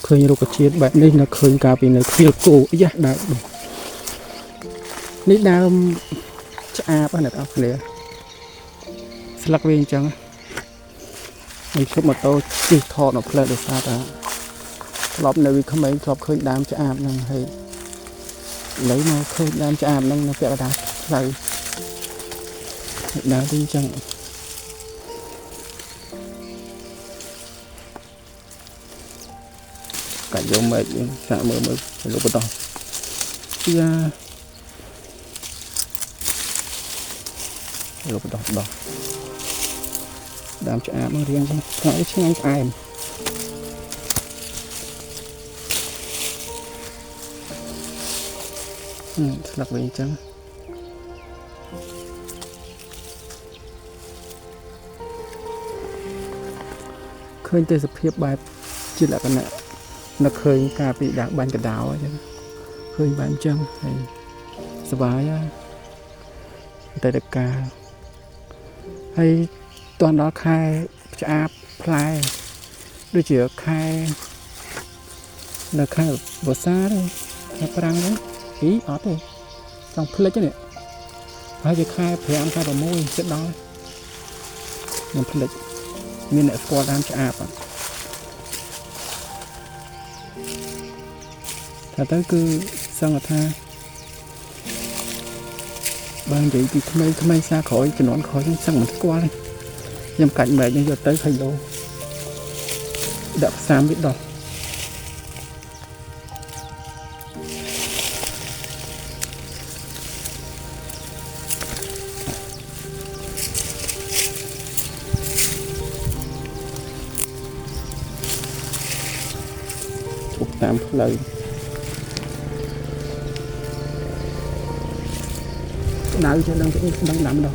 ឃើញរុក្ខជាតិបែបនេះនៅឃើញកាលពីនៅខ្វៀលគោយ៉ាដើមនេះដើមឆ្អាបណាអ្នកនរគ្នាស្លឹកវាអញ្ចឹងខ្ញុំឈប់ម៉ូតូជិះថតនៅផ្លូវដោយសារតែធ្លាប់នៅវិក្មេងធ្លាប់ឃើញដើមឆ្អាបហ្នឹងហើយឥឡូវមកឃើញដើមឆ្អាបហ្នឹងនៅពាក់កណ្ដាលផ្លូវដើមទីអញ្ចឹងកាច់យកមែកសាក់មើលលោកបន្តយ៉ាលោកបន្តដោះដើមឆ្អាបមករៀងហ្នឹងឆ្ងាញ់ឆ្ងាញ់ផ្អែមស្លឹកវិញអញ្ចឹងឃើញទេសភាពបែបជាលក្ខណៈនឹកឃើញការពីដាក់បាញ់កដោអញ្ចឹងឃើញបែបអញ្ចឹងហើយសប្បាយតែតកាហើយតន់ដល់ខែឆ្អាបផ្លែដូចជាខែនៅខែវស្សាទេខែប្រាំងហ្នឹងអត់ទេចង់ភ្លេចទេនេះហើយជាខែ5ខែ6ចិត្តដល់ខ្ញុំភ្លេចមានអ្នកស្គាល់ដើមឆ្អាបថាទៅគឺសង្ឃថាបាននិយាយពីក្មេងសាក្រោយជំនាន់ក្រោយខ្ញុំសឹងមិនស្គាល់ទេខ្ញុំកាច់មែកខ្ញុំយកទៅឃើញលោដាក់ផ្សាមវាដោះតាមផ្លូវដៅចេះដឹងស្អីដឹងដាំដោះ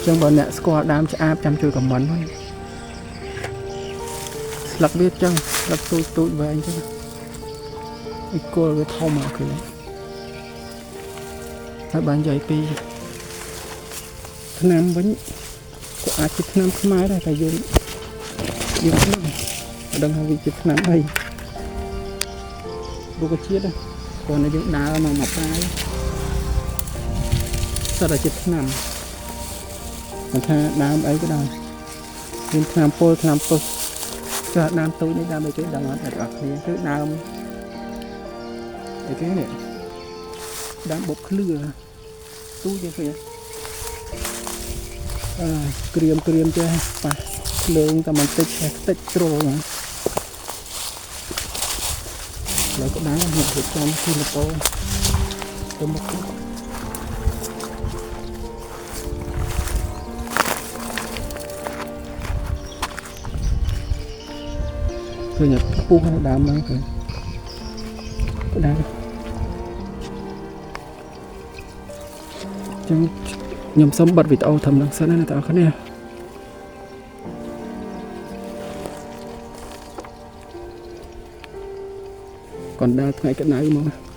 ចឹងបើអ្នកស្គាល់ដើមឆ្អាបចាំជួយខមមិនហ្នឹងស្លឹកវាចឹងស្លឹកទូចវែងចឹងឯគល់វាធំមកគឺហើយបាននិយាយពីឆ្នាំវិញក៏អាចជាឆ្នាំខ្មែរដែរតែយើងហ្នឹងមិនដឹងថាវាជាឆ្នាំអីរុក្ខជាតិគាត់នៅយើងដើរមកផ្កាយសិតតែជាឆ្នាំមិនថាដើមអីក៏ដោយមានឆ្នាំពុលឆ្នាំពុះចាដើមតូចនេះដើមអីគេដឹងអត់អ្នកនរគ្នាគឺដើមអីគេនេះដើមបុកឃ្លឿទូចទេក្រៀមចេះប៉ះភ្លើងតែបន្តិចជ្រុលហ្នឹងហើយក៏បានមករៀបចំពីម៉ូតូទៅមុខឃើញពុះនៅដើមហ្នឹងគឺក៏ដែរចឹងខ្ញុំសូមបិទវីដេអូធំនឹងសិនណាអ្នកទាំងអស់គ្នាcòn đaថ្ងៃក្តៅមក